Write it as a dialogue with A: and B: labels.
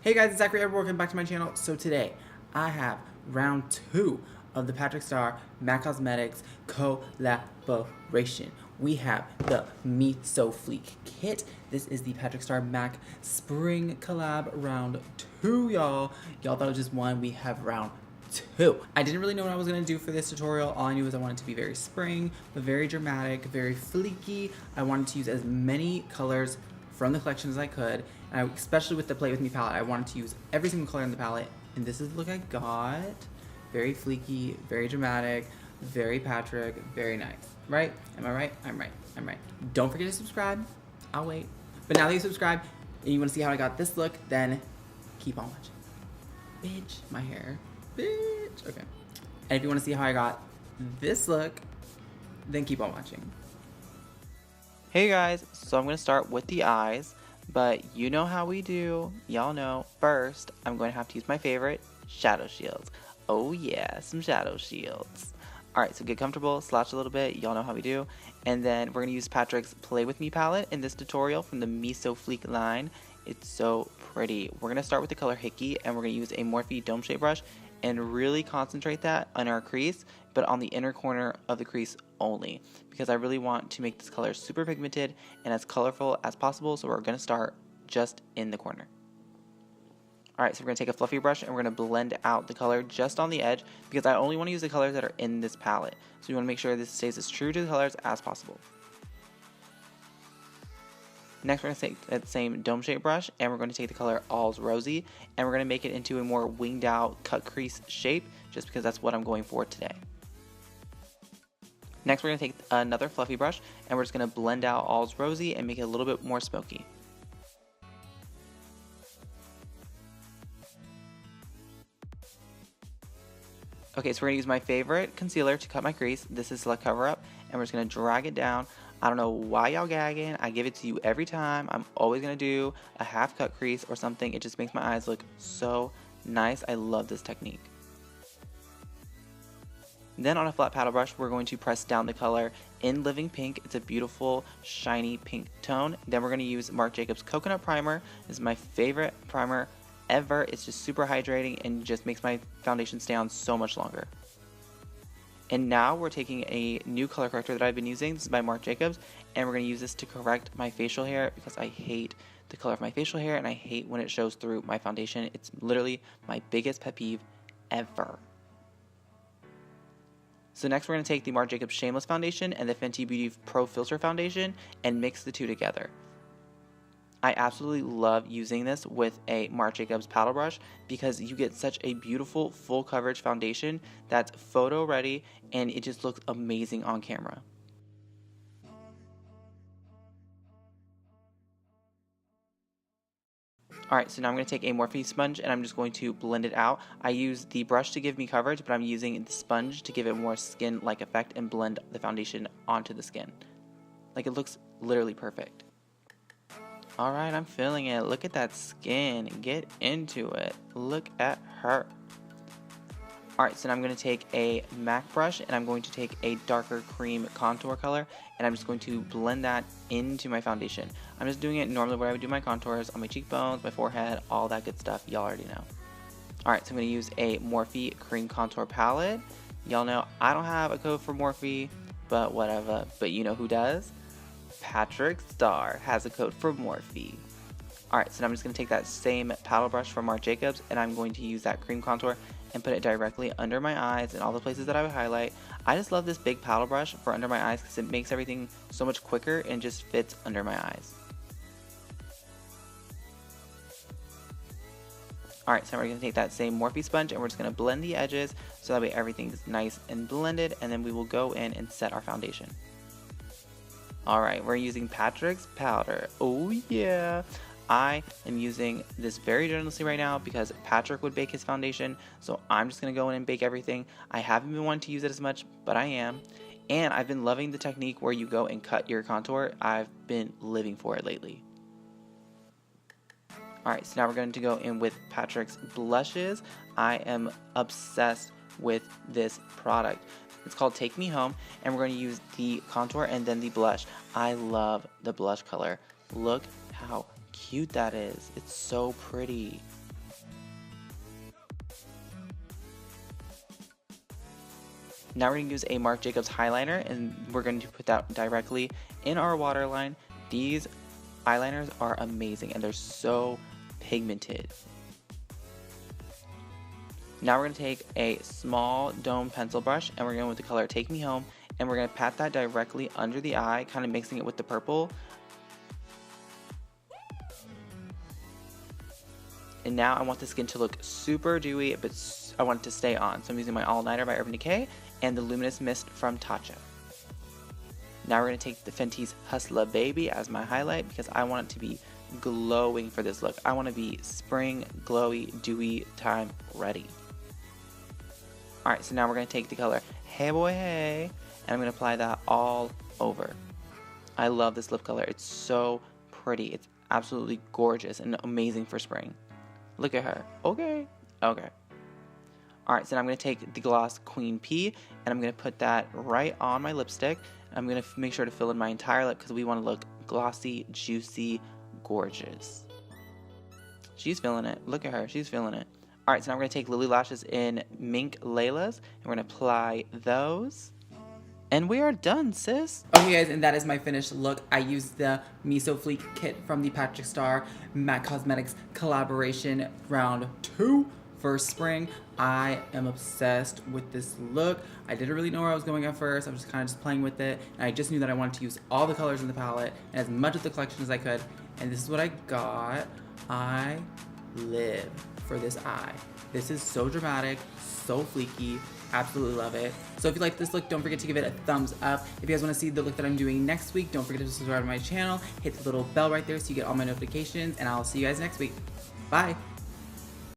A: Hey guys, it's Zacharyedward. Welcome back to my channel. So today, I have round 2 of the Patrickstarrr MAC Cosmetics collaboration. We have the Me So Fleek kit. This is the Patrickstarrr MAC Spring collab round 2, y'all. Y'all thought it was just one. We have round 2. I didn't really know what I was going to do for this tutorial. All I knew was I wanted it to be very spring, but very dramatic, very fleeky. I wanted to use as many colors from the collection as I could, and especially with the Play With Me palette, I wanted to use every single color in the palette, and this is the look I got. Very fleeky, very dramatic, very Patrick, very nice. Right? Am I right? I'm right. I'm right. Don't forget to subscribe. I'll wait. But now that you subscribe and you want to see how I got this look, then keep on watching. Bitch, my hair. Bitch. Okay. And if you want to see how I got this look, then keep on watching.
B: Hey guys, so I'm going to start with the eyes, but you know how we do. Y'all know. First, I'm going to have to use my favorite, shadow shields. Oh yeah, some shadow shields. Alright, so get comfortable, slouch a little bit, y'all know how we do. And then we're going to use Patrick's Play With Me palette in this tutorial from the Me So Fleek line. It's so pretty. We're going to start with the color Hickey, and we're going to use a Morphe Dome Shape brush and really concentrate that on our crease, but on the inner corner of the crease only, because I really want to make this color super pigmented and as colorful as possible, so we're going to start just in the corner. Alright, so we're going to take a fluffy brush and we're going to blend out the color just on the edge, because I only want to use the colors that are in this palette, so you want to make sure this stays as true to the colors as possible. Next, we're going to take that same dome shape brush and we're going to take the color All's Rosy and we're going to make it into a more winged out cut crease shape, just because that's what I'm going for today. Next, we're going to take another fluffy brush and we're just going to blend out All's Rosy and make it a little bit more smoky. Okay, so we're going to use my favorite concealer to cut my crease. This is Select Cover Up, and we're just going to drag it down. I don't know why y'all gagging. I give it to you every time. I'm always going to do a half cut crease or something. It just makes my eyes look so nice. I love this technique. Then on a flat paddle brush, we're going to press down the color in Living Pink. It's a beautiful, shiny pink tone. Then we're going to use Marc Jacobs Coconut Primer. This is my favorite primer ever. It's just super hydrating and just makes my foundation stay on so much longer. And now we're taking a new color corrector that I've been using. This is by Marc Jacobs, and we're going to use this to correct my facial hair, because I hate the color of my facial hair and I hate when it shows through my foundation. It's literally my biggest pet peeve ever. So next we're going to take the Marc Jacobs Shameless foundation and the Fenty Beauty Pro Filter foundation and mix the two together. I absolutely love using this with a Marc Jacobs paddle brush, because you get such a beautiful full coverage foundation that's photo ready and it just looks amazing on camera. Alright, so now I'm going to take a Morphe sponge and I'm just going to blend it out. I use the brush to give me coverage, but I'm using the sponge to give it more skin-like effect and blend the foundation onto the skin. Like, it looks literally perfect. Alright, I'm feeling it. Look at that skin. Get into it. Look at her. Alright, so now I'm going to take a MAC brush and I'm going to take a darker cream contour color and I'm just going to blend that into my foundation. I'm just doing it normally where I would do my contours on my cheekbones, my forehead, all that good stuff. Y'all already know. Alright, so I'm going to use a Morphe cream contour palette. Y'all know I don't have a code for Morphe, but whatever. But you know who does? Patrickstarrr has a code for Morphe. Alright, so now I'm just going to take that same paddle brush from Marc Jacobs and I'm going to use that cream contour and put it directly under my eyes and all the places that I would highlight. I just love this big paddle brush for under my eyes because it makes everything so much quicker and just fits under my eyes. Alright, so we're going to take that same Morphe sponge and we're just going to blend the edges so that way everything's nice and blended, and then we will go in and set our foundation. Alright, we're using Patrick's powder. Oh yeah! I am using this very generously right now because Patrick would bake his foundation, so I'm just going to go in and bake everything. I haven't been wanting to use it as much, but I am. And I've been loving the technique where you go and cut your contour. I've been living for it lately. Alright, so now we're going to go in with Patrick's blushes. I am obsessed with this product. It's called Take Me Home, and we're going to use the contour and then the blush. I love the blush color. Look how cute that is. It's so pretty. Now we're going to use a Marc Jacobs Highliner, and we're going to put that directly in our waterline. These eyeliners are amazing, and they're so pigmented. Now we're going to take a small dome pencil brush, and we're going with the color Take Me Home, and we're going to pat that directly under the eye, kind of mixing it with the purple. And now I want the skin to look super dewy, but I want it to stay on. So I'm using my All Nighter by Urban Decay and the Luminous Mist from Tatcha. Now we're going to take the Fenty's Hustler Baby as my highlight because I want it to be glowing for this look. I want to be spring, glowy, dewy time ready. Alright, so now we're going to take the color Hey Boy Hey, and I'm going to apply that all over. I love this lip color. It's so pretty. It's absolutely gorgeous and amazing for spring. Look at her. Okay. Okay. Alright, so now I'm going to take the gloss Queen P, and I'm going to put that right on my lipstick. I'm going to make sure to fill in my entire lip because we want to look glossy, juicy, gorgeous. She's feeling it. Look at her. She's feeling it. Alright, so now we're going to take Lilly lashes in Mink Layla's, and we're going to apply those. And we are done, sis.
A: Okay, guys, and that is my finished look. I used the Miso Fleek kit from the Patrickstarrr MAC Cosmetics collaboration round 2 for spring. I am obsessed with this look. I didn't really know where I was going at first. I was just kind of just playing with it. And I just knew that I wanted to use all the colors in the palette and as much of the collection as I could. And this is what I got. I live for this eye. This is so dramatic, so fleeky. Absolutely love it. So if you like this look, don't forget to give it a thumbs up. If you guys want to see the look that I'm doing next week, don't forget to subscribe to my channel. Hit the little bell right there so you get all my notifications. And I'll see you guys next week. Bye.